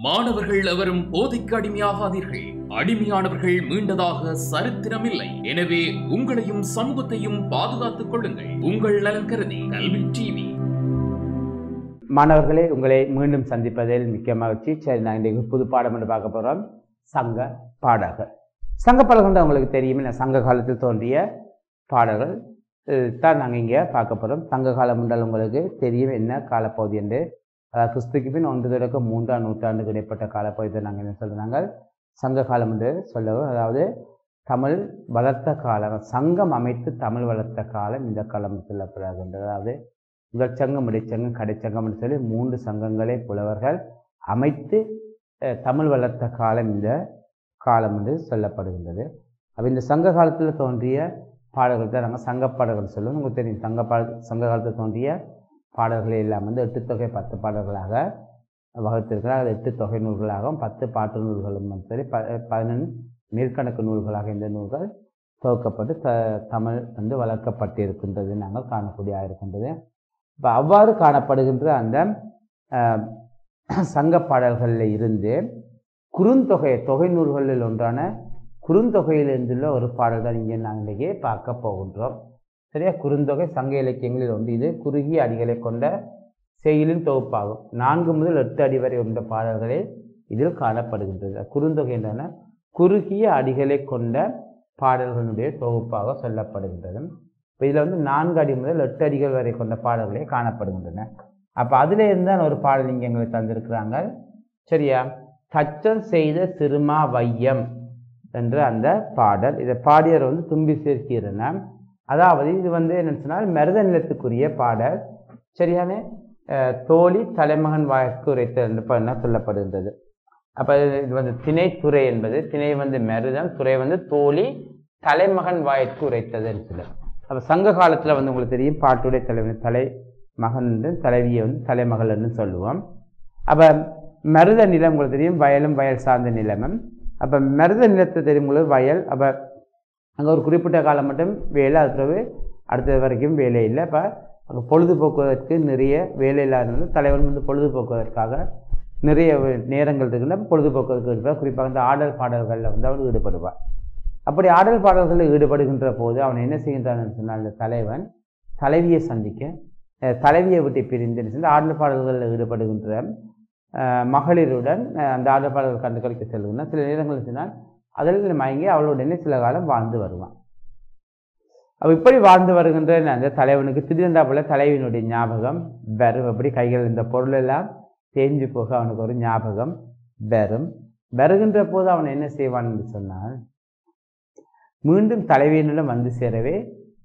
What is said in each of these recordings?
மாணவர்கள் எவரும் போதைக்கு அடிமையாகாதீர்கள். அடிமையானவர்கள் மீண்டதாக சரித்திரமில்லை. எனவே உங்களையும் சமூகத்தையும் பாதுகாத்துக் கொள்ளுங்கள். உங்கள் நலன் கருதி கல்வி டிவி. மாணவர்களே, உங்களை மீண்டும் சந்திப்பதில் மிக்க மகிழ்ச்சி. சரி, நான் இன்றைக்கு புது பாடம் என்று பார்க்க போகிறோம். சங்க பாடல்கள். சங்க பாடல்கள் உங்களுக்கு தெரியும், சங்க காலத்தில் தோன்றிய பாடல்கள் தான் நாங்கள் இங்கே பார்க்க போகிறோம். சங்க காலம் என்றால் உங்களுக்கு தெரியும் என்ன காலப்பகுதி என்று. அதாவது கிறிஸ்துக்கு பின் 1-3ஆம் நூற்றாண்டுக்கு இடைப்பட்ட காலப்பகுதியை நாங்கள் என்ன சொல்கிறாங்க, சங்க காலம் என்று சொல்லவும். அதாவது தமிழ் வளர்த்த காலம், சங்கம் அமைத்து தமிழ் வளர்த்த காலம் இந்த காலம் சொல்லப்படுகின்றது. அதாவது முதல் சங்கம், இடைச்சங்கம், கடைச்சங்கம் என்று சொல்லி 3 சங்கங்களை புலவர்கள் அமைத்து தமிழ் வளர்த்த காலம் இந்த காலம் என்று சொல்லப்படுகின்றது. அப்போ இந்த சங்க காலத்தில் தோன்றிய பாடல்கள் தான் நாங்கள் சங்க பாடல்கள் சொல்லுவோம். உங்களுக்கு தெரியும், சங்க காலத்தில் தோன்றிய பாடல்களை எல்லாம் 8 தொகை 10 பாடல்களாக வகுத்திருக்கிறார். அது 8 தொகை நூல்களாகவும் 10 பாட்டு நூல்களும் சரி 11 மேற்கணக்கு நூல்களாக இந்த நூல்கள் துவக்கப்பட்டு தமிழ் வளர்க்கப்பட்டிருக்கின்றது நாங்கள் காணக்கூடிய இருக்கின்றது. இப்போ அவ்வாறு காணப்படுகின்ற அந்த சங்க பாடல்களில் இருந்து குறுந்தொகை தொகை நூல்களில் ஒன்றான குறுந்தொகையில் இருந்துள்ள ஒரு பாடல் தான் இங்கே நாங்கள் இன்றைக்கே பார்க்க போகின்றோம். சரியா? குறுந்தொகை சங்க இலக்கியங்களில் ஒன்று. இது குறுகிய அடிகளை கொண்ட செய்யுளின் தொகுப்பாகும். 4 முதல் 8 அடி வரை உள்ள பாடல்களே இதில் காணப்படுகின்றது. குறுந்தொகை என்றான குறுகிய அடிகளை கொண்ட பாடல்களுடைய தொகுப்பாக சொல்லப்படுகின்றது. இப்போ இதில் 4 அடி முதல் 8 அடிகள் வரை கொண்ட பாடல்களே காணப்படுகின்றன. அப்போ அதில் இருந்தால் ஒரு பாடல் இங்கே எங்களுக்கு தந்திருக்கிறாங்க. சரியா? தச்சன் செய்த சிறுமா வையம் என்ற அந்த பாடல். இதை பாடியர் தும்பி சேர்க்கிறன. அதாவது இது என்ன சொன்னால் மருத நிலத்துக்குரிய பாடல். சரியான தோழி தலைமகன் வாய்க்கு உரைத்த என்று சொல்லப்படுகின்றது. அப்போ இது திணைத்துறை என்பது, திணை மருதம், துறை தோழி தலைமகன் வாய்க்கு உரைத்தது என்று சொல்ல. அப்போ சங்க காலத்தில் உங்களுக்கு தெரியும், பாட்டுடைய தலைமகன் தலைவியை தலைமகள் என்று சொல்லுவோம். அப்போ மருத நிலம் உங்களுக்கு தெரியும், வயலும் வயல் சார்ந்த நிலமும். அப்போ மருத நிலத்தை தெரியும் உங்களுக்கு வயல். அப்போ அங்கே ஒரு குறிப்பிட்ட காலம் மட்டும் வேலை, அது பிறகு அடுத்தது வரைக்கும் வேலை இல்லை. அப்போ அங்கே பொழுதுபோக்குவதற்கு நிறைய வேலை இல்லாதனால தலைவன் பொழுதுபோக்குவதற்காக நிறைய நேரங்கள் இருக்குன்னா பொழுதுபோக்குவதற்கு இருப்பார். குறிப்பாக இந்த ஆடல் பாடல்களில் அவர் ஈடுபடுவார். அப்படி ஆடல் பாடல்களில் ஈடுபடுகின்ற போது அவன் என்ன செய்கின்றான்னு சொன்னால், அந்த தலைவன் தலைவியை சந்திக்க, தலைவியை விட்டு பிரிந்து ஆடல் பாடல்களில் ஈடுபடுகின்ற மகளிருடன் அந்த ஆடல் பாடல்கள் கண்டு கழிக்க செல்லுன்னா சில நேரங்கள் சொன்னால் அதில் மயங்கி அவளுடனே சில காலம் வாழ்ந்து வருவான். அவள் இப்படி வாழ்ந்து வருகின்ற அந்த தலைவனுக்கு திடீரென்றாப்புல தலைவியினுடைய ஞாபகம் வரும். அப்படி கைகள் இந்த பொருளெல்லாம் தேஞ்சு போக அவனுக்கு ஒரு ஞாபகம் வரும். வருகின்ற போது அவன் என்ன செய்வான் என்று சொன்னால், மீண்டும் தலைவியினிடம் வந்து சேரவே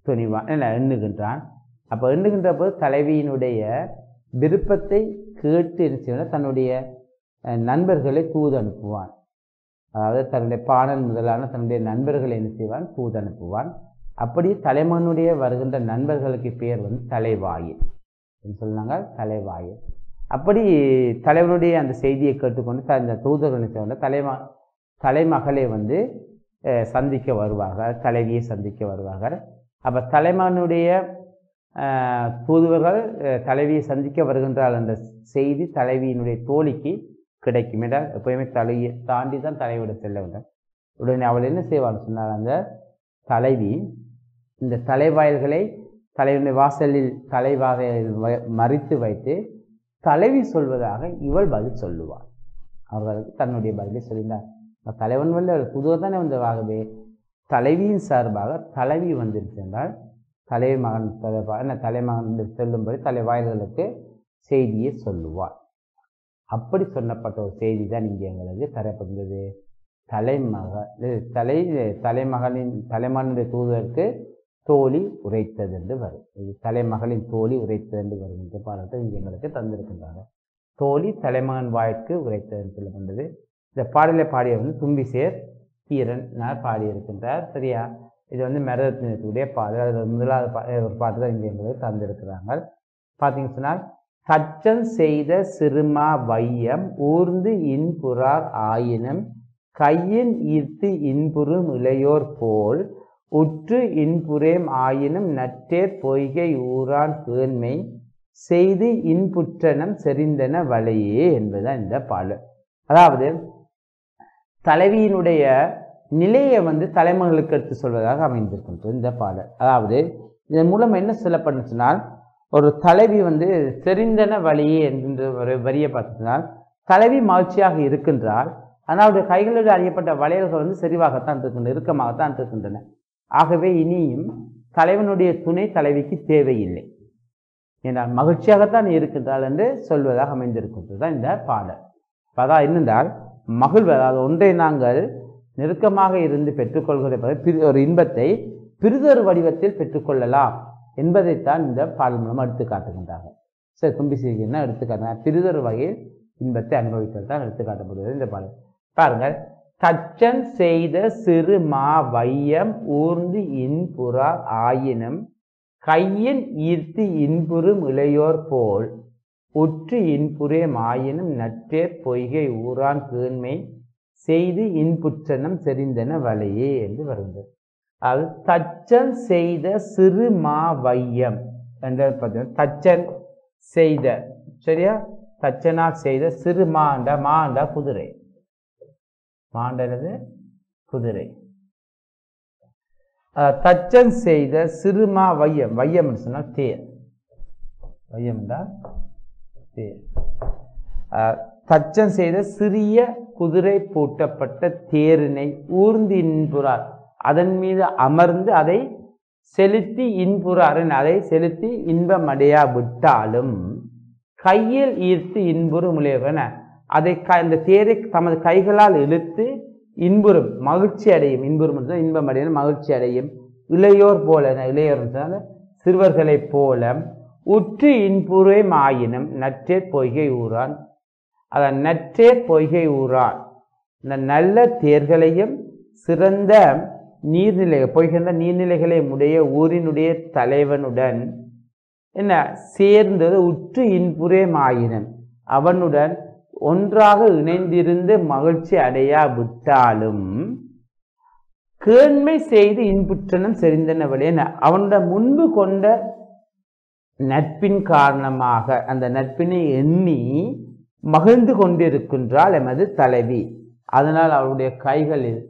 துணிவான், எண்ணுகின்றான். அப்போ எண்ணுகின்ற போது தலைவியினுடைய விருப்பத்தை கேட்டு என்ன செய்வான், தன்னுடைய நண்பர்களை தூது அனுப்புவான். அதாவது தன்னுடைய பாணன் முதலான தன்னுடைய நண்பர்களை என்ன செய்வான், தூது அனுப்புவான். அப்படி தலைமகனுடைய வருகின்ற நண்பர்களுக்கு பேர் தலைவாயில் என்று சொன்னாங்க, தலைவாயில். அப்படி தலைவனுடைய அந்த செய்தியை கேட்டுக்கொண்டு அந்த தூதர்கள் தலைமகளை சந்திக்க வருவார்கள், தலைவியை சந்திக்க வருவார்கள். அப்போ தலைமகனுடைய தூதுவர்கள் தலைவியை சந்திக்க வருகின்றால் என்ற செய்தி தலைவியினுடைய தோழிக்கு கிடைக்கும். என்றால் எப்பயுமே தலையை தாண்டி தான் தலைவிட செல்ல வேண்டும். உடனே அவள் என்ன செய்வான்னு சொன்னால், அந்த தலைவி இந்த தலைவாயல்களை தலைவனுடைய வாசலில் தலைவாயில் மறித்து வைத்து தலைவி சொல்வதாக இவள் பதில் சொல்லுவாள். அவர்களுக்கு தன்னுடைய பதிலை சொல்லினார். தலைவன் புதுவாக தானே வந்ததாகவே தலைவியின் சார்பாக தலைவி சென்றால் தலைமகன் தொடர்பாக தலைமகன் சொல்லும்படி தலைவாயல்களுக்கு செய்தியை சொல்லுவாள். அப்படி சொல்லப்பட்ட ஒரு செய்தி தான் இங்கே எங்களுக்கு தரப்படுகிறது. தலைமகனுடைய தூதருக்கு தோழி உரைத்தது என்று வரும். இது தலைமகளின் தோழி உரைத்தது என்று வரும் என்ற பாடத்தை இங்கே எங்களுக்கு தந்திருக்கின்றார்கள். தோழி தலைமகன் வாய்க்கு உரைத்தது என்று சொல்லப்படுகிறது. இந்த பாடலை பாடிய தும்பிசேர் கீரனார் பாடியிருக்கின்றார். சரியா? இது மருதத்தினுடைய பாடல். அது முதலாவது ஒரு பாட்டு தான் இங்கே எங்களுக்கு தந்திருக்கிறாங்க. பார்த்தீங்கன்னு சொன்னால், தச்சன் செய்த சிறுமா வையம் ஊர்ந்து இன்புறார் ஆயினும் கையின் ஈர்த்து இன்புறும் இளையோர் போல் உற்று இன்புறேம் ஆயினும் நற்றேர் பொய்கை ஊரான் கேண்மை செய்து இன்புற்றனம் செறிந்தன வலையே என்பதுதான் இந்த பாடல். அதாவது தலைவியினுடைய நிலையை தலைமகளுக்கு எடுத்து சொல்வதாக அமைந்திருக்கின்றது இந்த பாடல். அதாவது இதன் மூலம் என்ன சொல்லப்படுச்சுனால், ஒரு தலைவி செறிந்தன வழியே என்கின்ற ஒரு வரியை பார்த்துனால், தலைவி மகிழ்ச்சியாக இருக்கின்றால் ஆனால் அவருடைய கைகளில் அறியப்பட்ட வளையல்கள் செறிவாகத்தான் இருக்கின்றன, இறுக்கமாகத்தான் இருக்கின்றன. ஆகவே இனியும் தலைவனுடைய துணை தலைவிக்கு தேவையில்லை, என்றால் மகிழ்ச்சியாகத்தான் இருக்கின்றாள் என்று சொல்வதாக அமைந்திருக்கின்றது தான் இந்த பாடல். அதான் என்னென்றால் மகிழ்வு, அதாவது ஒன்றை நாங்கள் நெருக்கமாக இருந்து பெற்றுக்கொள்கிற ஒரு இன்பத்தை பிறிதொரு வடிவத்தில் பெற்றுக்கொள்ளலாம் என்பதைத்தான் இந்த பாடல் மூலம் எடுத்து காட்டுகின்றார்கள். சரி, தும்பி செய்கினா எடுத்துக்காட்டுங்க, பிறிதொரு வகையில் இன்பத்தை அனுபவித்தல் தான் எடுத்துக்காட்டப்படுவது இந்த பாடல். பாருங்கள், தச்சன் செய்த சிறு மா வையம் ஊர்ந்து இன்புறா ஆயினும் கையின் ஈர்த்து இன்புறும் இளையோர் போல் உற்று இன்புறே மாயினும் நற்றேற் பொய்கை ஊரான் கேண்மை செய்து இன்புற்றனம் செறிந்தன வலையே என்று வருகிறது. அது தச்சன் செய்த சிறு மா வையம் என்ற தச்சன் செய்த, சரியா, தச்சனால் செய்த சிறு மாண்டா குதிரை, மாண்டது குதிரை. தச்சன் செய்த சிறுமா வையம், வையம் சொன்னால் தேர், வையம் என்றால் தேர். தச்சன் செய்த சிறிய குதிரை பூட்டப்பட்ட தேரினை ஊர்ந்து இன்புறார், அதன் மீது அமர்ந்து அதை செலுத்தி இன்புறார், அதை செலுத்தி இன்பம் அடையா விட்டாலும் கையில் ஈர்த்து இன்புறும் இளையவன, அதை அந்த தேரை தமது கைகளால் இழுத்து இன்புறும் மகிழ்ச்சி அடையும், இன்புறும் இன்பம் அடையும் மகிழ்ச்சி அடையும் இளையோர் போல, இளையோர் சிறுவர்களைப் போல உற்று இன்புறே மாயினும் நற்றேற் பொய்கை ஊரான், அதான் நற்றேற் பொய்கை ஊரான், இந்த நல்ல தேர்களையும் சிறந்த நீர்நிலை பொய்கின்ற நீர்நிலைகளை உடைய ஊரினுடைய தலைவனுடன் என்ன சேர்ந்தது உற்று இன்புறே மாயினும், அவனுடன் ஒன்றாக இணைந்திருந்து மகிழ்ச்சி அடையா விட்டாலும் கேண்மை செய்து இன்புற்றனம் செறிந்தன வழியே, அவனுடன் முன்பு கொண்ட நட்பின் காரணமாக அந்த நட்பினை எண்ணி மகிழ்ந்து கொண்டிருக்கின்றாள் எமது தலைவி. அதனால் அவருடைய கைகளில்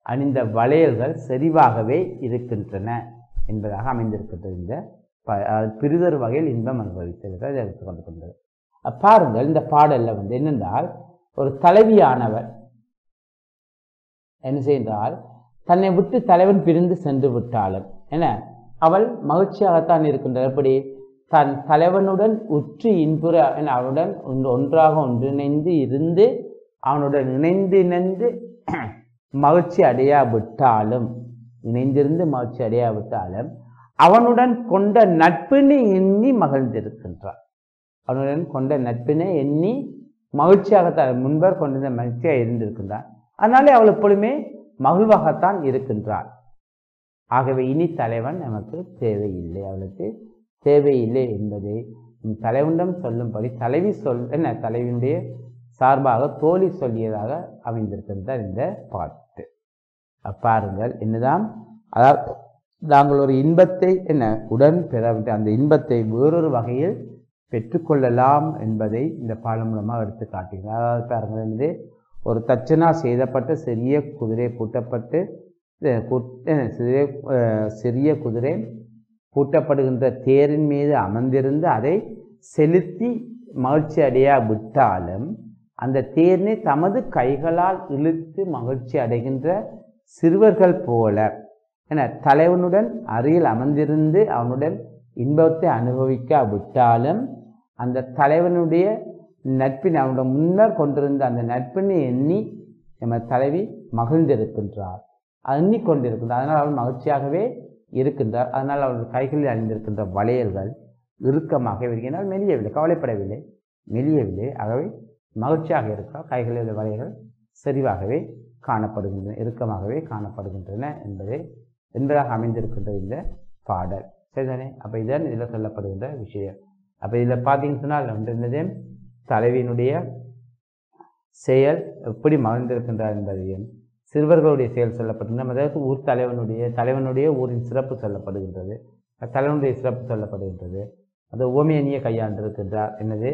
அணிந்த வளையல்கள் செறிவாகவே இருக்கின்றன என்பதாக அமைந்திருக்கின்றது. இந்த பிறிதொரு வகையில் இன்பம் அனுபவித்ததை எடுத்துக்கொண்டு கொண்டது. பாருங்கள், இந்த பாடல்ல என்னென்றால், ஒரு தலைவியானவர் என்ன செய்தால் தன்னை விட்டு தலைவன் பிரிந்து சென்று விட்டாலும் என அவள் மகிழ்ச்சியாகத்தான் இருக்கின்றார். எப்படி தன் தலைவனுடன் உற்று இன்புற அவனுடன் ஒன்றாக ஒன்றிணைந்து இருந்து அவனுடன் இணைந்து மகிழ்ச்சி அடையா விட்டாலும், இணைந்திருந்து மகிழ்ச்சி அடையா விட்டாலும் அவனுடன் கொண்ட நட்பினை எண்ணி மகிழ்ந்திருக்கின்றார். அவனுடன் கொண்ட நட்பினை எண்ணி மகிழ்ச்சியாகத்தான் முன்பர் கொண்டிருந்த மகிழ்ச்சியாக இருந்திருக்கின்றார். அதனாலே அவள் எப்பொழுதுமே மகிழ்வாகத்தான் இருக்கின்றாள். ஆகவே இனி தலைவன் நமக்கு தேவையில்லை, அவளுக்கு தேவையில்லை என்பதை தலைவனிடம் சொல்லும்படி தலைவி தலைவியுடைய சார்பாக தோழி சொல்லியதாக அமைந்திருக்கின்றார் இந்த பாட்டு. பாருங்கள், என்னதான் அதாவது நாங்கள் ஒரு இன்பத்தை உடன் பெறவிட்டு அந்த இன்பத்தை வேறொரு வகையில் பெற்றுக்கொள்ளலாம் என்பதை இந்த பாடல் மூலமாக எடுத்து காட்டுகிறார். அதாவது பாருங்கள், ஒரு தச்சனால் செய்தப்பட்ட சிறிய குதிரை பூட்டப்பட்டு சிறிய குதிரை பூட்டப்படுகின்ற தேரின் மீது அமர்ந்திருந்து அதை செலுத்தி மகிழ்ச்சி அடையா விட்டாலும் அந்த தேரினை தமது கைகளால் இழுத்து மகிழ்ச்சி அடைகின்ற சிறுவர்கள் போல தலைவனுடன் அருகில் அமர்ந்திருந்து அவனுடன் இன்பத்தை அனுபவிக்க விட்டாலும் அந்த தலைவனுடைய நட்பினை அவனுடைய முன்னர் கொண்டிருந்த அந்த நட்பினை எண்ணி நம்ம தலைவி மகிழ்ந்திருக்கின்றார், எண்ணிக்கொண்டிருக்கின்றார். அதனால் அவள் மகிழ்ச்சியாகவே இருக்கின்றார். அதனால் அவர்கள் கைகளில் அணிந்திருக்கின்ற வளையல்கள் இறுக்கமாக இருக்கின்றால் மெலியவில்லை, கவலைப்படவில்லை, மெலியவில்லை. ஆகவே மகிழ்ச்சியாக இருக்கிறார். கைகளில் வளையல்கள் செறிவாகவே காணப்படுகின்றன, இறுக்கமாகவே காணப்படுகின்றன என்பதாக அமைந்திருக்கின்ற இந்த பாடல். சரிதானே? அப்போ இதுதான் இதில் சொல்லப்படுகின்ற விஷயம். அப்போ இதில் பார்த்தீங்கன்னு சொன்னால் என்னது, தலைவியினுடைய செயல் எப்படி மகிழ்ந்திருக்கின்றார் என்பதையும் சிறுவர்களுடைய செயல் சொல்லப்படுகின்றன. அதாவது ஊர் தலைவனுடைய ஊரின் சிறப்பு சொல்லப்படுகின்றது, தலைவனுடைய சிறப்பு சொல்லப்படுகின்றது. அது உவமையணியை கையாண்டிருக்கின்றார். என்னது,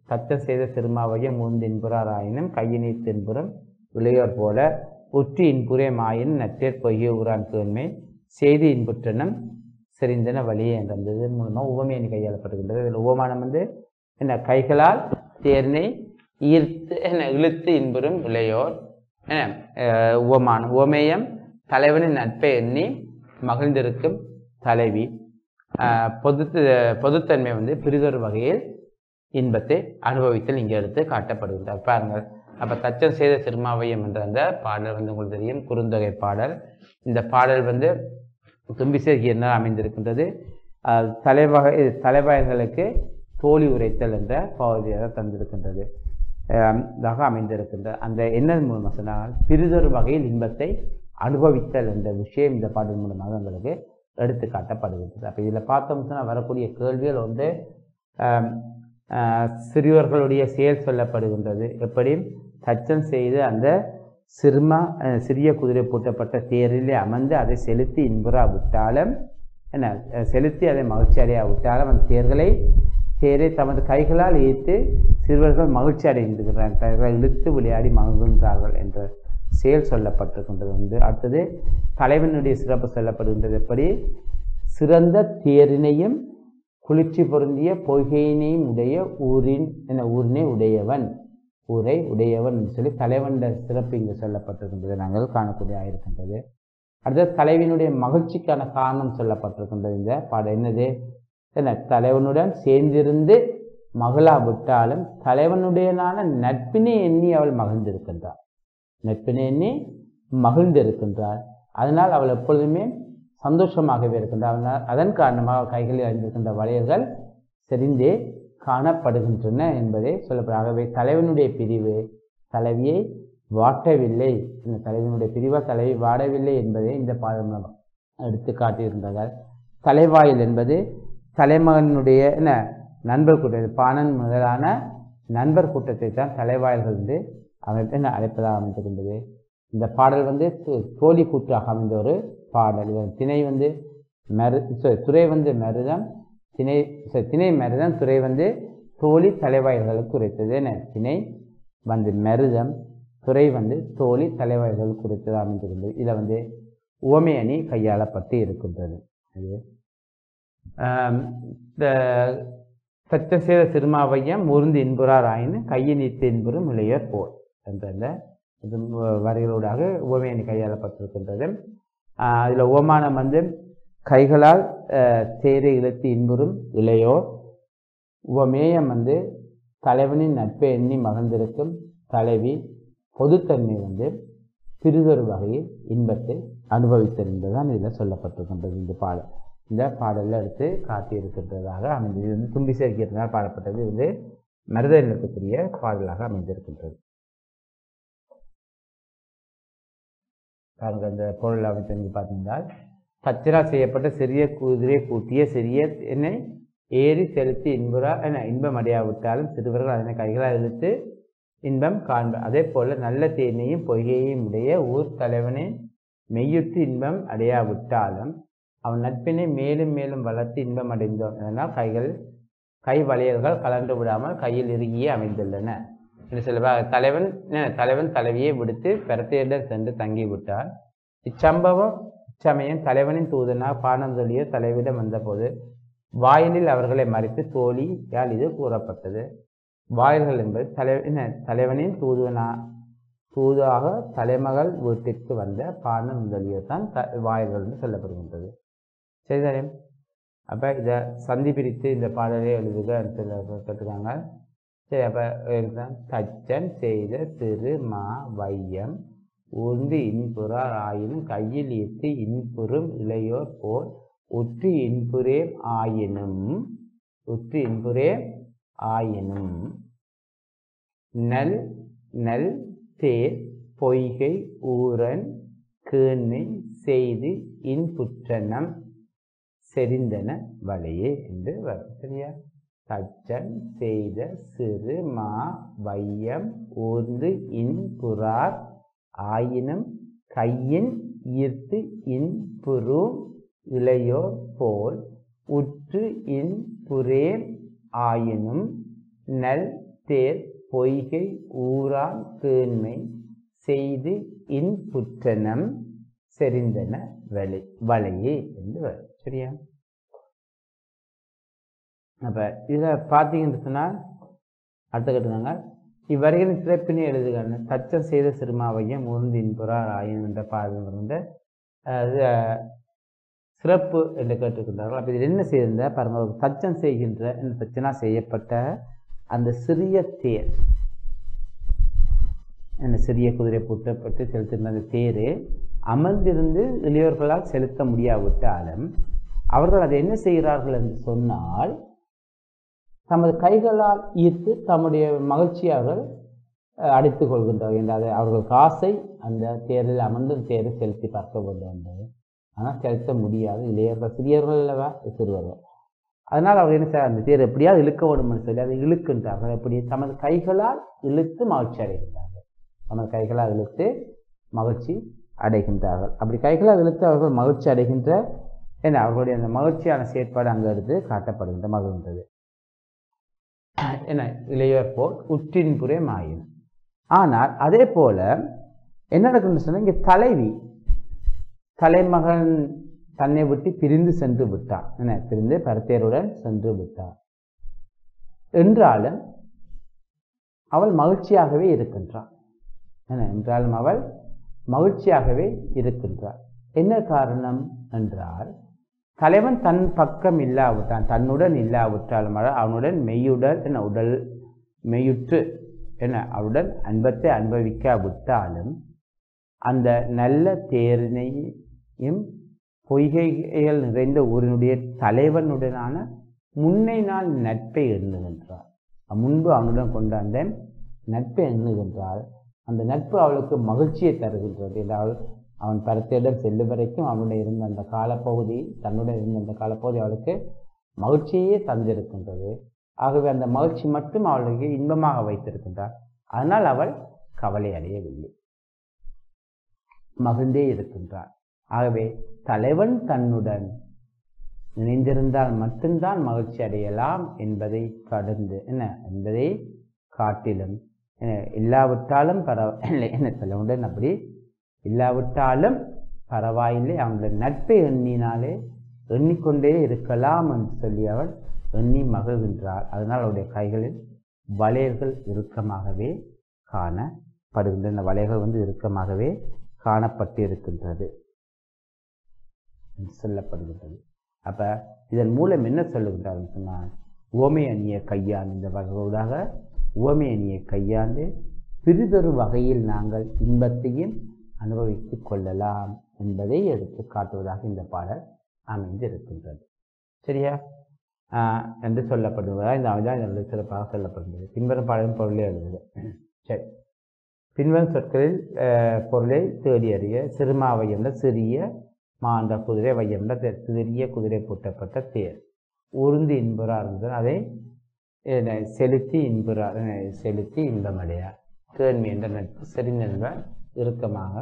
தச்சம் செய்த சிறுமாவையும் மூந்து இன்புறார் ஆயினும் கையினீர் தென்புறம் இளையோர் போல உற்றி இன்புரே மாயின் நற்றேற் பொய்ய ஊரான் கேண்மை செய்தி இன்புற்றனம் செறிந்தன வழியே என்றது. இதன் மூலமாக உவமையணி கையாளப்படுகின்றது. இதில் உவமானம் என்ன கைகளால் தேர்னை ஈர்த்து இழுத்து இன்புறும் இளையோர் உவமானம். உவமேயம் தலைவனின் நட்பை எண்ணி மகிழ்ந்திருக்கும் தலைவி. பொதுத்தன்மை பிரிதொரு வகையில் இன்பத்தை அனுபவித்தல் இங்கே எடுத்து காட்டப்படுகின்றார். பாருங்கள், அப்போ தச்சம் செய்த சிறுமாவையம் என்ற அந்த பாடல் உங்களுக்கு தெரியும், குறுந்தொகை பாடல். இந்த பாடல் தும்பிசேகியனால் அமைந்திருக்கின்றது. தலைவாயர்களுக்கு தோழி உரைத்தல் என்ற பகுதியாக தந்திருக்கின்றது அமைந்திருக்கின்றது. அந்த என்ன மூலமாக சொன்னால் பிரிதொரு வகையில் இன்பத்தை அனுபவித்தல் என்ற விஷயம் இந்த பாடல் மூலமாக எங்களுக்கு எடுத்து காட்டப்படுகின்றது. அப்போ இதில் பார்த்தோம்னா வரக்கூடிய கேள்விகள் சிறியவர்களுடைய செயல் சொல்லப்படுகின்றது. எப்படி தச்சம் செய்து அந்த சிறிய குதிரை பூட்டப்பட்ட தேரிலே அமர்ந்து அதை செலுத்தி இன்புறா விட்டாலும் செலுத்தி அதை மகிழ்ச்சி அடைய விட்டாலும் அந்த தேரை தமது கைகளால் ஈர்த்து சிறுவர்கள் மகிழ்ச்சி அடைகின்றார்கள், இழுத்து விளையாடி மகிழ்கின்றார்கள் என்ற செயல் சொல்லப்பட்டிருக்கின்றது. அடுத்தது தலைவனுடைய சிறப்பு சொல்லப்படுகின்றது. எப்படி சிறந்த தேரினையும் குளிர்ச்சி பொருந்திய பொய்கையினையும் உடைய ஊரினை உடையவன், ஊரை உடையவன் என்று சொல்லி தலைவன் சிறப்பு இங்கு சொல்லப்பட்டிருக்கின்றது நாங்கள் காணக்கூடிய ஆயிருக்கின்றது. அடுத்தது தலைவனுடைய மகிழ்ச்சிக்கான காரணம் சொல்லப்பட்டிருக்கின்றது. இந்த பாடம் என்னது? தலைவனுடன் சேர்ந்திருந்து மகளா விட்டாலும் தலைவனுடையனான நட்பினை எண்ணி அவள் மகிழ்ந்திருக்கின்றாள், நட்பினை எண்ணி மகிழ்ந்திருக்கின்றாள். அதனால் அவள் எப்பொழுதுமே சந்தோஷமாகவே இருக்கின்றாள். அதன் காரணமாக கைகளில் அணிந்திருக்கின்ற வளையல்கள் செறிந்தே காணப்படுகின்றன என்பதை சொல்லப்படும். ஆகவே தலைவனுடைய பிரிவு தலைவியை வாட்டவில்லை, இந்த தலைவனுடைய பிரிவால் தலைவி வாடவில்லை என்பதை இந்த பாடம் எடுத்து காட்டியிருந்தார்கள். தலைவாயில் என்பது தலைமகனுடைய நண்பர் கூட்டம், பாணன் முதலான நண்பர் கூட்டத்தை தான் தலைவாயல்கள் அழைப்பதாக அமைந்திருக்கின்றது. இந்த பாடல் தோழி கூற்றாக அமைந்த ஒரு பாடல். இதன் திணை துறை மருதம், திணை மருதம், துறை தோழி தலைவாயல்களுக்கு உரைத்தது. திணை மருதம், துறை தோழி தலைவாயல்களுக்கு உரைத்தது அமைந்திருக்கின்றது. இதில் உவமை அணி கையாளப்பட்டு இருக்கின்றது. இந்த தச்சம் செய்த சிறுமாவையம் முருந்து இன்புறார் ஆயின் கையை நீத்து இன்புறும் இளையோர் போல் என்ற வரிகளூடாக உவமை அணி கையாளப்பட்டிருக்கின்றது. அதில் உவமானம் கைகளால் தேரை இழுத்து இன்புறும் இளையோர். உவமேயம் தலைவனின் நட்பை எண்ணி மகிழ்ந்திருக்கும் தலைவி. பொதுத்தன்மை பிரிதொரு வகையில் இன்பத்தை அனுபவித்தல் என்பதுதான் இதில் சொல்லப்பட்டிருக்கின்றது. இந்த பாடலில் எடுத்து காட்டியிருக்கின்றதாக அமைந்தது. தும்பி சேர்க்கிறதுனால் பாடப்பட்டது. மருத நிலத்துக்குரிய பாடலாக அமைந்திருக்கின்றது. பாருங்கள், இந்த பொருள் அமைத்து பார்த்தீங்கன்னா தச்சரால் செய்யப்பட்ட சிறிய குதிரை கூட்டிய சிறிய என்னை ஏறி செலுத்தி இன்பம் அடையாவிட்டாலும் சிறுவர்கள் அதனை கைகளால் இழுத்து இன்பம் காண்பர். அதே போல நல்ல தேனையும் பொய்கையையும் உடைய ஊர் தலைவனை மெய்யுற்று இன்பம் அடையாவிட்டாலும் அவன் நட்பினை மேலும் மேலும் வளர்த்து இன்பம் அடைந்தோம். அதனால் கை வளையல்கள் கலந்து விடாமல் கையில் இறுகியே அமைந்துள்ளன என்று சொல்ல. தலைவன் தலைவியை விடுத்து பெறத்தையிடம் சென்று தங்கிவிட்டார். இச்சமயம் தலைவனின் தூதனாக பானந்தொழிய தலைவிடம் வந்தபோது வாயிலில் அவர்களை மறைத்து தோழியால் இது கூறப்பட்டது. வாயில்கள் என்பது தலைவனின் தூதாக தலைமகள் வீட்டிற்கு வந்த பானந்தொழியர் தான் வாயில்கள் என்று சொல்லப்படுகின்றது. சரிதானே? அப்போ இதை சந்தி பிரித்து இந்த பாடலை எழுதுக கேட்டுருக்காங்க. சரி, அப்போ தச்சன் செய்த சிறு மா வையம் ஊர்ந்து இன்புறார் ஆயினும் கையில் ஈர்த்து இன்புறும் இளையோர் போல் உற்று இன்புரேம் ஆயினும் நல் தேர் பொய்கை ஊரன் கேண்மை செய்து இன்புற்றனம் செறிந்தன வழியே என்று வரும். சரியா? தச்சன் செய்த சிறு மா வையம் ஊர்ந்து இன்புறார் ஆயினும் கையின் ஈர்த்து இன்புறும் இளையோர் போல் உற்று இன்புரேம் ஆயினும் நல் தேர் பொய்கை ஊரான் கேண்மை செய்து இன்புற்றனம் செறிந்தன வளையே என்று வரும். சரியா? அப்ப இதை பார்த்தீங்கன்னு சொன்னால் அடுத்த கட்டுனாங்க இவ்வரைகளின் சிறப்பினை எழுதுகிறாங்க. தச்சம் செய்த சிறுமாவையும் உருந்து இன்புறார் ஆயின் என்ற பாடல் வந்து சிறப்பு என்று கேட்டிருக்கின்றார்கள். அப்போ இதில் என்ன செய்திருந்த பரம தச்சம் செய்கின்ற தச்சனா செய்யப்பட்ட அந்த சிறிய தேர், அந்த சிறிய குதிரை பூட்டப்பட்டு செலுத்திருந்த அந்த தேர் அமர்ந்திருந்து இளையோர்களால் செலுத்த முடியாவிட்டாலும் அவர்கள் அதை என்ன செய்கிறார்கள் என்று சொன்னால் தமது கைகளால் ஈர்த்து தம்முடைய மகிழ்ச்சியாக அடைத்துக் கொள்கின்றார்கள் என்றால் அவர்கள் காசை அந்த தேரில் அமர்ந்து தேரை செலுத்தி பார்க்க வேண்டும் என்பது. ஆனால் செலுத்த முடியாது. இளையர்கள் சிறியர்கள் அல்லவா சிறுவர்கள். அதனால் அவர் என்ன செய்ய அந்த தேர் எப்படியாவது இழுக்க வேண்டும்னு சொல்லி அதை இழுக்கின்றார்கள். எப்படி? தமது கைகளால் இழுத்து மகிழ்ச்சி அடைகின்றார்கள். தமது கைகளால் இழுத்து மகிழ்ச்சி அடைகின்றார்கள். அப்படி கைகளால் இழுத்து அவர்கள் மகிழ்ச்சி அடைகின்ற என்ன அவர்களுடைய அந்த மகிழ்ச்சியான செயற்பாடு அங்கே எடுத்து காட்டப்படுகின்ற மகிழ்ந்தது என்ன இளையோர் போல் உற்றின்புரை மாயின். ஆனால் அதே போல என்ன நடக்குன்னு சொன்னால் இங்கே தலைமகன் தன்னை விட்டு பிரிந்து சென்று விட்டான். என்ன பிரிந்து பரத்தேருடன் சென்று விட்டான் என்றாலும் அவள் மகிழ்ச்சியாகவே இருக்கின்றாள். என்ன என்றாலும் அவள் மகிழ்ச்சியாகவே இருக்கின்றாள். என்ன காரணம் என்றால் தலைவன் தன் பக்கம் இல்லாவிட்டான், தன்னுடன் இல்லாவிட்டாலும் அவனுடன் உடல் மெய்யுற்று அவளுடன் அன்பத்தை அனுபவிக்காவிட்டாலும் அந்த நல்ல தேரினையும் பொய்கைகள் நிறைந்த ஊரினுடைய தலைவனுடனான முன்னை நாள் நட்பை எண்ணுகின்றாள். முன்பு அவனுடன் கொண்ட அந்த நட்பை எண்ணுகின்றாள். அந்த நட்பு அவளுக்கு மகிழ்ச்சியை தருகின்றது. என்றால் அவன் பரத்தையிடம் செல்லும் வரைக்கும் அவனுடைய இருந்த அந்த காலப்பகுதி தன்னுடன் இருந்த அந்த காலப்பகுதி அவளுக்கு மகிழ்ச்சியே தந்திருக்கின்றது. ஆகவே அந்த மகிழ்ச்சி மட்டும் அவளுக்கு இன்பமாக வைத்திருக்கின்றாள். அதனால் அவள் கவலை அடையவில்லை, மகிழ்ந்தே இருக்கின்றாள். ஆகவே தலைவன் தன்னுடன் இணைந்திருந்தால் மட்டும்தான் மகிழ்ச்சி அடையலாம் என்பதை கடந்து என்பதை காட்டிலும் இல்லாவிட்டாலும் பரவாயில்லை தலைவனுடன் அப்படி இல்லாவிட்டாலும் பரவாயில்லை அவனுடைய நட்பை எண்ணிக்கொண்டே இருக்கலாம் என்று சொல்லி அவள் எண்ணி மகிழ்கின்றாள். அதனால் அவருடைய கைகளில் வளையல்கள் இறுக்கமாகவே காணப்படுகின்றன. வளையல்கள் இறுக்கமாகவே காணப்பட்டு இருக்கின்றது சொல்லப்படுகின்றது. அப்ப இதன் மூலம் என்ன சொல்லுகின்றார் சொன்னால் உவமை அணியை கையாண்டு இந்த வகையூடாக உவமை அணியை கையாண்டு பிறிதொரு வகையில் நாங்கள் இன்பத்தையும் அனுபவித்துக் கொள்ளலாம் என்பதை எடுத்து காட்டுவதாக இந்த பாடல் அமைந்திருக்கின்றது. சரியா என்று சொல்லப்படுவதாக இந்த அமைதான் சிறப்பாக சொல்லப்படுகிறது. பின்வரும் பாடலின் பொருளை எழுதுவது. சரி, பின்வரும் சொற்களில் பொருளை தேடி அறிய சிறுமாவை என்ற சிறிய மாண்ட குதிரை வையென்ற சிறிய குதிரை பூட்டப்பட்ட தேர் உருந்து இன்புறார் இருந்தால் அதை செலுத்தி இன்புறார் செலுத்தி இன்பமடையார். கேள்வி என்ற நட்பு செறிந்த இறுக்கமாக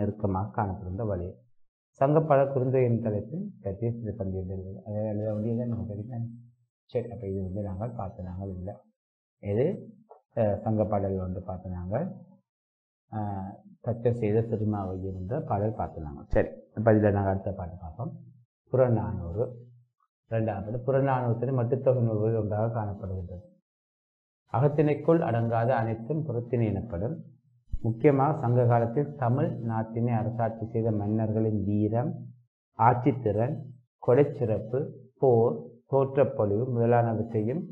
இறுக்கமாக காணப்படுகின்ற வழி. சங்கப்பட குறுந்தொகையின் தலைப்பில் பற்றி சிறு பந்தியுள்ளது. அதை எழுத வேண்டியதான் நமக்கு தெரியும். சரி, அப்போ இது நாங்கள் பார்த்து நாங்கள் இல்லை இது சங்கப்பாடல் பார்த்து நாங்கள் தச்சம் செய்த சிறுமாவை என்ற பாடல் பார்த்து நாங்கள். சரி, இப்போ இதில் நாங்கள் அடுத்த பாட்டு பார்ப்போம். புறநானூறு. இரண்டாவது புறநானூற்றில் மட்டுத்தொகை நூல்கள் ஒன்றாக காணப்படுகின்றது. அகத்தினைக்குள் அடங்காத அனைத்தும் புறத்தினை எனப்படும். முக்கியமாக சங்க காலத்தில் தமிழ் நாட்டினை அரசாட்சி செய்த மன்னர்களின் வீரம், ஆட்சித்திறன், கொடைச்சிறப்பு, போர், தோற்றப்பொழிவு முதலானவற்றையும்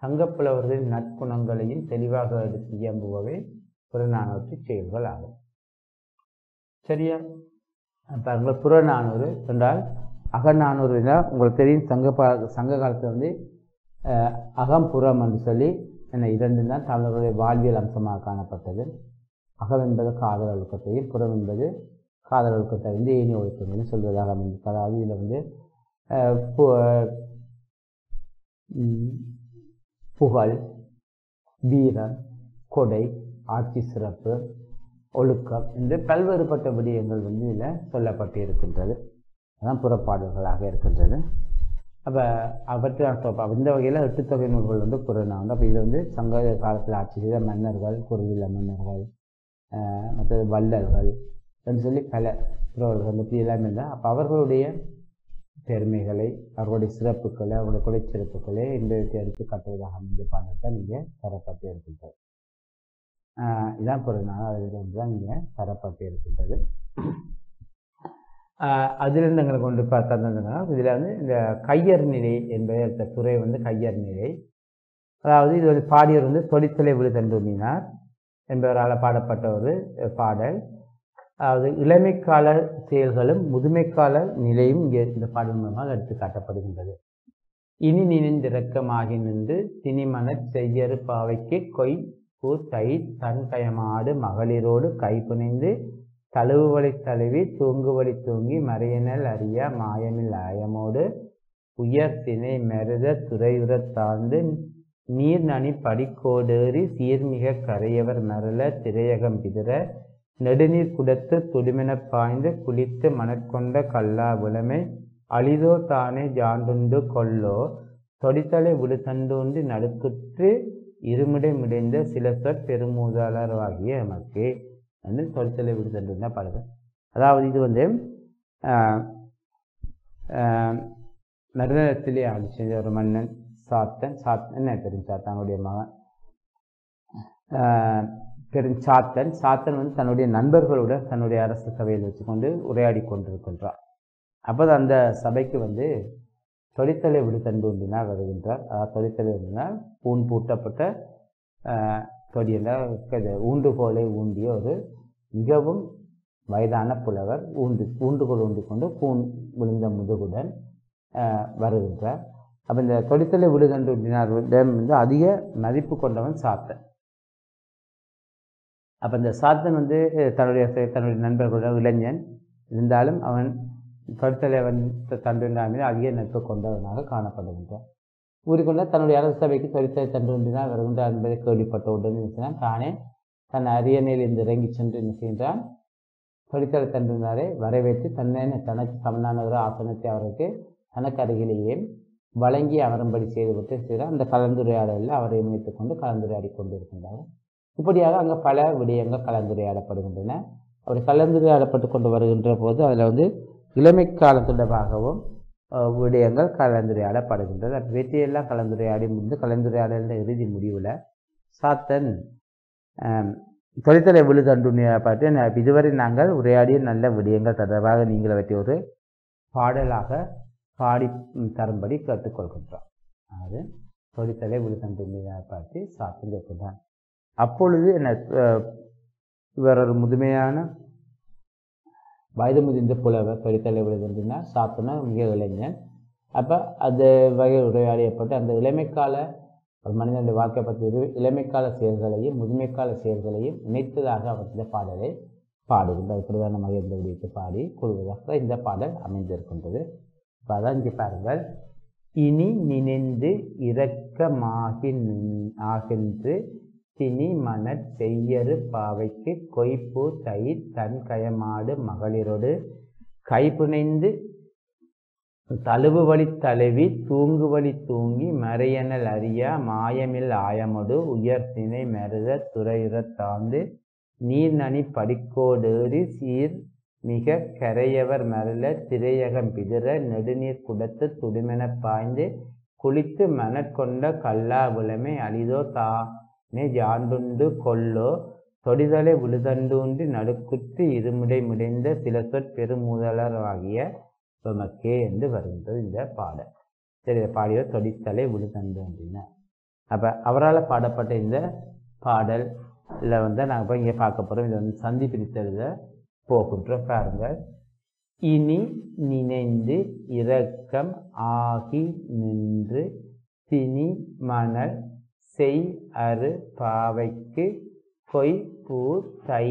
சங்கப்புலவர்களின் நற்குணங்களையும் தெளிவாக எடுத்து இயம்புவவை புறநானூற்று செயல்கள் ஆகும். சரியா? பாருங்கள், புறநானூறு என்றால் அகநானூறு என்றால் உங்களுக்கு தெரியும். சங்க காலத்தில் அகம்புறம் என்று சொல்லி இரண்டு தான் தமிழர்களுடைய வாழ்வியல் அம்சமாக காணப்பட்டது. அகம் என்பது காதல் ஒழுக்கத்தையும் புறம் என்பது காதல் ஒழுக்கத்தை ஏனி ஒழுக்கங்களையும் சொல்வதாக அமைந்தது. அதாவது இதில் புகழ், வீரம், கொடை, ஆட்சி சிறப்பு, ஒழுக்கம் என்று பல்வேறுபட்ட விடயங்கள் இதில் சொல்லப்பட்டு இருக்கின்றது. அதான் புறப்பாடல்களாக இருக்கின்றது. அப்போ இந்த வகையில் 8 தொகை நூல்கள் வந்து புறநானூறு. அப்போ இது வந்து சங்க காலத்தில் ஆட்சி செய்த மன்னர்கள், குறுநில மன்னர்கள், மற்றது வள்ளல்கள் என்று சொல்லி பல புறவர்கள் பற்றி எல்லாமே இருந்தால் அப்போ அவர்களுடைய பெருமைகளை, அவர்களுடைய சிறப்புகளை, அவர்களுடைய கொலைச்சிறப்புகளை இந்த எடுத்து காட்டுவதாக அமைந்த பாடல் தான் நீங்கள் தரப்பட்டு இருக்கின்றது. இதான் புறநானூறு. அதிலிருந்து தான் நீங்கள் தரப்பட்டு இருக்கின்றது. அதிலிருந்து எங்களை கொண்டு பார்த்தா இதில் வந்து இந்த கையர் நிலை என்பதை துறை வந்து கையர் நிலை. அதாவது இது ஒரு பாடியவர் வந்து தொடித்தலை விழுதண்டுமினார் என்பவரால் பாடப்பட்ட ஒரு பாடல். அதாவது இளமைக்கால செயல்களும் முதுமைக்கால நிலையும் இங்கே இந்த பாடல் மூலமாக எடுத்து காட்டப்படுகின்றது. இனி நினைந்திறக்கமாகி நின்று திணிமணச் செய்யறு பாவைக்கு கொய் பூ தை தன் கயமாடு மகளிரோடு கைப்புனைந்து தழுவுவழி தழுவி தூங்குவழி தூங்கி மறையனல் அறியா மாயமில் ஆயமோடு உயர் திணை மெருத துறையுறத் தாழ்ந்து நீர் நனி படிக்கோடேறி சீர்மிக கரையவர் மரல திரையகம் பிதிர நெடுநீர் குடத்து துடுமெனப் பாய்ந்து குளித்து மணற்கொண்ட கல்லா விளமை அளிதோ தானே ஜாண்டுண்டு கொல்லோ தொடித்தலை விடுதண்டூன்றி நடுக்குற்று இருமுடை முடிந்த சில சொற் பெருமூதாளராகிய எமக்கு வந்து தொடித்தலை விடுதண்டுன்னா பாடுது. அதாவது இது வந்து மருதத்திலே ஆட்சி செய்த ஒரு மன்னன் சாத்தன். என்ன பெருஞ்சாத்தன் அவனுடைய மகன் பெருஞ்சாத்தன். சாத்தன் வந்து தன்னுடைய நண்பர்களுடன் தன்னுடைய அரசு சபையில் வச்சுக்கொண்டு உரையாடி கொண்டிருக்கின்றார். அப்போது அந்த சபைக்கு வந்து தொடித்தலை விடுதண்டுனா வருகின்றார். தொடித்தலை விடுனால் பூன் பூட்டப்பட்ட தொடியில் ஊண்டுகோலை ஊண்டிய ஒரு மிகவும் வயதான புலவர் ஊண்டுகோல் ஊண்டிக்கொண்டு பூன் விழுந்த முதுகுடன் வருகின்றார். அப்போ இந்த தொடித்தலை விடுதண்டுனார் வந்து அதிக மதிப்பு கொண்டவன் சாத்தன். அப்போ இந்த சாத்தன் வந்து தன்னுடைய நண்பர்களுடன் இளைஞன் இருந்தாலும் அவன் தொடித்தலை தண்டுண்டாமே அதிக நட்பு கொண்டவனாக காணப்படுகின்றான். கூறிக்கொண்ட தன்னுடைய அரசு சபைக்கு தொடித்தலை தண்டுண்டால் வருகின்றார் என்பதை கேள்விப்பட்ட உடனே தானே தன் அரியணையில் இறங்கி சென்று என்ன செய்கின்றான், தொடித்தலை தண்டுனாரை வரவேற்று தனக்கு சமனான ஒரு ஆசனத்தை அவருக்கு தனக்கு அருகிலேயே வழங்கி அமரும்படி செய்துவிட்டு செய்கிறார். அந்த கலந்துரையாடலில் அவரை இணைத்துக் கொண்டு கலந்துரையாடி கொண்டிருக்கின்றார். இப்படியாக அங்கே பல விடயங்கள் கலந்துரையாடப்படுகின்றன. அப்படி கலந்துரையாடப்பட்டு கொண்டு வருகின்ற போது அதில் வந்து இளமை காலம் தொடர்பாகவும் விடயங்கள் கலந்துரையாடப்படுகின்றது. அப்போ வெற்றியெல்லாம் கலந்துரையாடி முடிந்து கலந்துரையாடல் இறுதி முடிவில் சாத்தன் தொழிற்தலை விழுதண்டுனியை பார்த்து இதுவரை நாங்கள் உரையாடிய நல்ல விடயங்கள் தொடர்பாக நீங்கள் அவற்றை ஒரு பாடலாக பாடி தரும்படி கேட்டுக்கொள்கின்றோம். அதாவது தொழிற்தலை விழுதண்டுனியை பார்த்து சாத்தன் கேட்கின்றான். அப்பொழுது இவர் ஒரு முதுமையான வயது முதிர்ந்த புலவர் தொழிற்தலை விழுதண்டுனா சாத்தனா மிக இளைஞன். அப்போ அது வகை உரையாடியப்பட்டு அந்த இளமைக்கால ஒரு மனிதனுடைய வாழ்க்கை பற்றி இளமைக்கால செயல்களையும் முதுமைக்கால செயல்களையும் இணைத்ததாக அவர் இந்த பாடலை பாடுகின்றார். பிரதானமாக இந்த விடயத்தை பாடி கொள்வதாக இந்த பாடல் அமைந்திருக்கின்றது. இப்போ அதான் இங்கே பாருங்கள். இனி நினைந்து இரக்கமாகின்று திணி மணற் செய்யறு பாவைக்கு கொய்பூ தயிர் தன் கயமாடு மகளிரோடு கைப்புனைந்து தழுவு வழி தழுவி தூங்கு வழி தூங்கி மறையனல் அறியா மாயமில் ஆயமொடு உயர் திணை மெருத துறையுறத் தாழ்ந்து நீர் நனி படிக்கோடேறி சீர் மிக கரையவர் மருள திரையகம் பிதிர நெடுநீர் குடத்து துடுமெனப் பாய்ந்து குளித்து மணற்கொண்ட கல்லா விளமை அளிதோ தானே ஜாண்டுண்டு கொல்லோ தொடிதலை விழுதண்டூன்றி நடுக்குற்று இருமுடை முடைந்த சில சொற் பெருமூதலராகிய மக்கே என்று வருகின்றது இந்த பாடல். சரி, இதை பாடியவர் தொடித்தலை விழுதண்டு அப்படின்னா அப்போ அவரால் பாடப்பட்ட இந்த பாடலில் வந்து நாங்கள் இப்போ இங்கே பார்க்க போகிறோம். இதை வந்து சந்தி பிரித்தெழுத போகின்றோம். பாருங்கள். இனி நினைந்து இரக்கம் ஆகி நின்று திணி மணல் செய் அறு பாவைக்கு கொய் பூ தை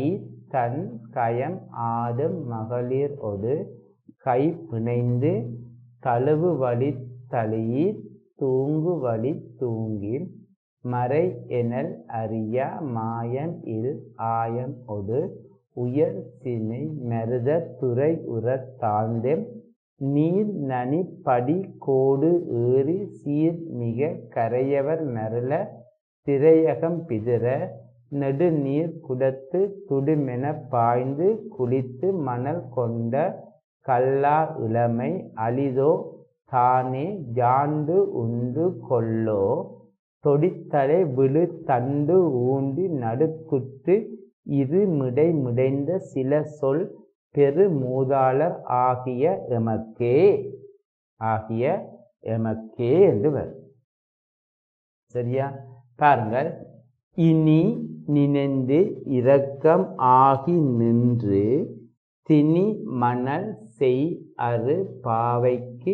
தன் கயம் ஆடும் மகளிர் ஒடு கை பிணைந்து தழுவு வழி தளியீர் தூங்கு வழி தூங்கி மறை எனல் அறியா மாயம் இல் ஆயம் ஒடு உயர் சினை மருத துறை உறத் தாழ்ந்தே நீர் நனி படி கோடு ஏறி சீர் மிக கரையவர் மருள திரையகம் பிதிர நெடுநீர் குடத்து துடுமென பாய்ந்து குளித்து மணல் கொண்ட கல்லா இளமை அளிதோ தானே ஜாண்டு உண்டு கொல்லோ தொடித்தலை விழு தண்டு ஊண்டி நடுக்குற்று இரு மிடை மிடைந்த சில சொல் பெரு மூதாளர் ஆகிய எமக்கே என்று வரும். சரியா? பாருங்கள். இனி நினைந்து இரக்கம் ஆகி நின்று திணி மணல் செய் அறு பாவைக்கு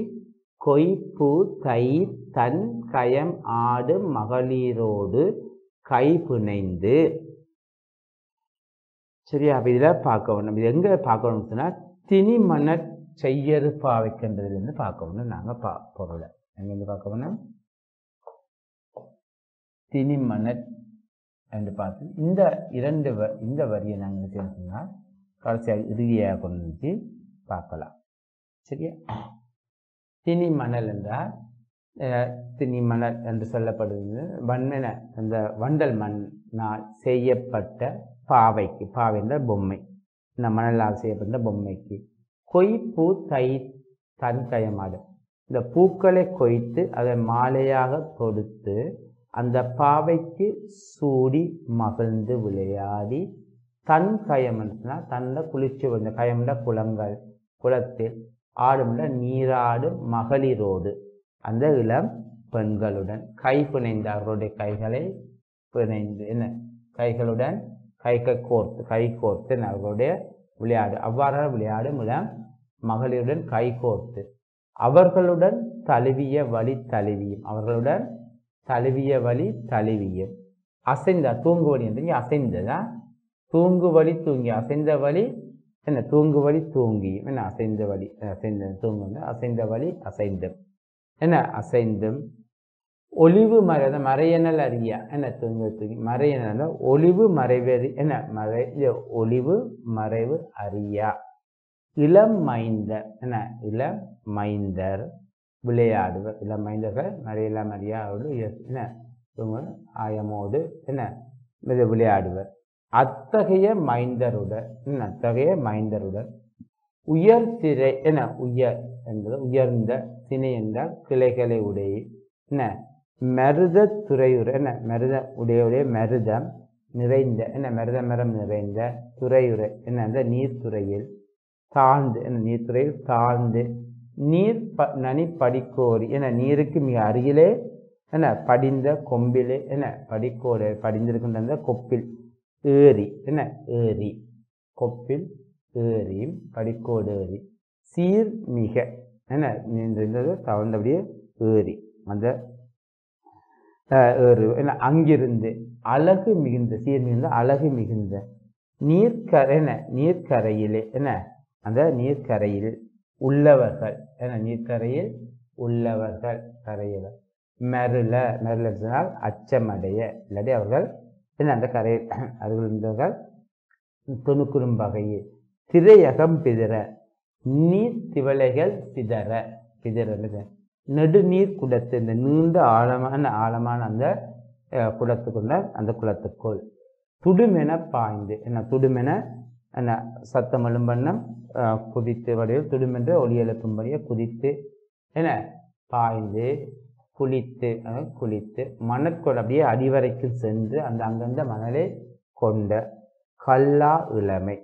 கொய்பூ தயிர் தன் கயம் ஆடு மகளிரோடு கைபிணைந்து. சரியா? அப்ப இதில் பார்க்க வேணும். இது எங்கே பார்க்கணும்னு சொன்னால் திணி மணல் செய்யறு பாவைக்கின்றதுலேருந்து பார்க்கணும். நாங்கள் பொருளை எங்கேருந்து பார்க்க வேணும்? திணி மணல் என்று பார்த்து இந்த வரியை நாங்கள் சொன்னால் கடைசியாக இறுதியாக கொண்டு பார்க்கலாம். சரியா? திணி மணல் என்றால் திணி மணல் என்று சொல்லப்படுவது வன்மென அந்த வண்டல் மண்ணால் செய்யப்பட்ட பாவைக்கு, பாவை என்ற பொம்மை, இந்த மணலால் செய்யப்பட்ட பொம்மைக்கு கொய்பூ தயிர் தன் கயமாடு, இந்த பூக்களை கொய்த்து அதை மாலையாக தொடுத்து அந்த பாவைக்கு சூடி மகிழ்ந்து விளையாடி தன் கயம்னா தன்னை குளிச்சு வந்த கயம்ல குளத்தில் ஆடும்ல நீராடு மகளிரோடு அந்த இளம் பெண்களுடன் கை பிணைந்து அவர்களுடைய கைகளை பிணைந்து கைகளுடன் கை கோர்த்து அவர்களுடைய விளையாடு அவ்வாறாக விளையாடும் இளம் மகளிருடன் கை கோர்த்து அவர்களுடன் தழுவிய வழி தழுவியும் அசைந்த தூங்கு வழி என்று அசைந்ததான் தூங்கு வழி தூங்கி அசைந்த வழி தூங்கு வழி தூங்கியும் அசைந்த வழி அசைந்த வழி அசைந்தும் அசைந்தும் ஒளிவு மறையனல் அறியா தூங்கி மறையனல் ஒளிவு மறைவறி ஒளிவு மறைவு அறியா இளம் மைந்தர் விளையாடுவர். இளம் மைந்தர்கள் மறையெல்லாம் அறியா ஆயமோடு விளையாடுவர். அத்தகைய மைந்தருடன் உயர் திரை உயர் என்பது உயர்ந்த திணை என்றால் கிளைகளை உடைய மருத துறையுற மருத உடைய மருதம் நிறைந்த மருத மரம் நிறைந்த துறையுறை அந்த நீர்த்துறையில் தாழ்ந்து நீர் நனி படிக்கோரி நீருக்கு மிக அருகிலே படிந்த கொம்பிலே படிக்கோடு படிந்திருக்கின்ற அந்த கொப்பில் ஏறி கொப்பில் ஏறியும் படிக்கோடு ஏறி சீர் மிக தவழ்ந்தபடியே ஏறி அந்த ஏறு அங்கிருந்து அழகு மிகுந்த சீர் மிகுந்த அழகு மிகுந்த நீர்க்கரையிலே அந்த நீர்க்கரையில் உள்ளவர்கள் நீர்க்கரையில் உள்ளவர்கள் கரையில் மருள சொன்னால் அச்சமடைய இல்லாட்டி அவர்கள் அந்த கரையில் அருகில் துணுக்குறும் வகையில் திரையகம் பிதிர நீர் திவலைகள் பிதிர நெடுநீர் குடத்து இந்த நீண்ட ஆழமான அந்த குடத்துக்குள்ள அந்த குளத்துக்குள் துடுமென பாய்ந்து துடுமென சத்தம் எழும்பண்ணம் குதித்து வடிவில் துடுமென்ற ஒளி எழுப்பும்படியே குதித்து பாய்ந்து குளித்து மணற்கொள் அப்படியே அடிவரைக்கும் சென்று அங்கந்த மணலை கொண்ட கல்லா இளமை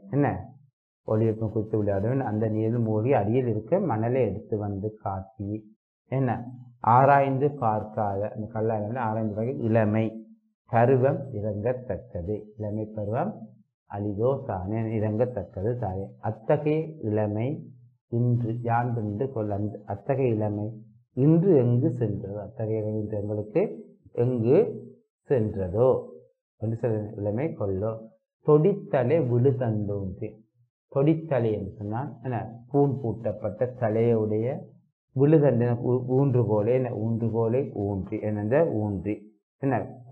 ஒளி எழுப்பு குதித்து விளையாடுவேன் அந்த நீரில் மூழ்கி அடியில் இருக்க மணலை எடுத்து வந்து காட்டி ஆராய்ந்து பார்க்காத அந்த கல்லா இளமை ஆராய்ந்து இளமை பருவம் இறங்கத்தக்கது இளமை பருவம் அளிதோ தானே இறங்கத்தக்கது தானே அத்தகைய இளமை இன்று யாண்டு கொள்ள அத்தகைய இளமை இன்று எங்கு சென்றதோ அத்தகைய இன்று எங்களுக்கு எங்கு சென்றதோ என்று சொல்ல இளமை கொள்ளோ தொடித்தலை விழு தந்தோன்றி தொடித்தலை என்று சொன்னால் பூன் பூட்டப்பட்ட தலையுடைய விழுதண்ட ஊன்றுகோலை ஊன்றி ஊன்றி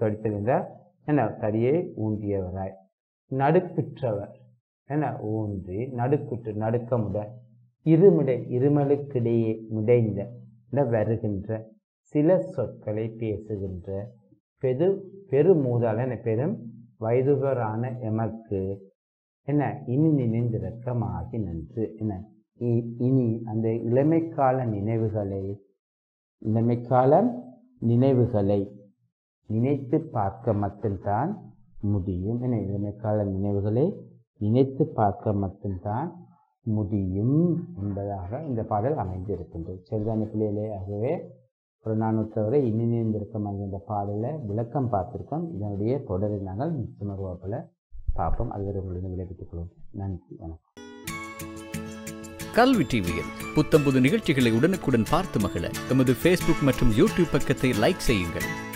தொடித்தல் தடியை ஊன்றியவராய் நடுக்குற்றவர் ஊன்றி நடுக்கமுடன் இருமலுக்கிடையே முடைந்த வருகின்ற சில சொற்களை பேசுகின்ற பெருமூதாளன் பெரும் வயதுகரான எமக்கு என்ன இனி நினைந்திருக்கமாகி நின்று என்ன இனி அந்த இளமைக்கால நினைவுகளை நினைத்து பார்க்க மட்டும்தான் முடியும். என இளமைக்கால நினைவுகளை நினைத்து பார்க்க மட்டும்தான் முடியும் என்பதாக இந்த பாடல் அமைந்திருக்கின்றது. சரிதான பிள்ளைகளே? ஆகவே ஒரு நானூற்றவரை இனி நினைந்திருக்கமாக இந்த பாடலை விளக்கம் பார்த்திருக்கோம். இதனுடைய தொடரை நாங்கள் நிச்சயமாக வகுப்பில் பார்ப்போம். அதுவரை உங்களிடம் விளைவித்துக் கொள்வோம். நன்றி, வணக்கம். கல்வி டிவியில் புத்தம்புது நிகழ்ச்சிகளை உடனுக்குடன் பார்த்து மகிழ எமது Facebook மற்றும் YouTube பக்கத்தை லைக் செய்யுங்கள்.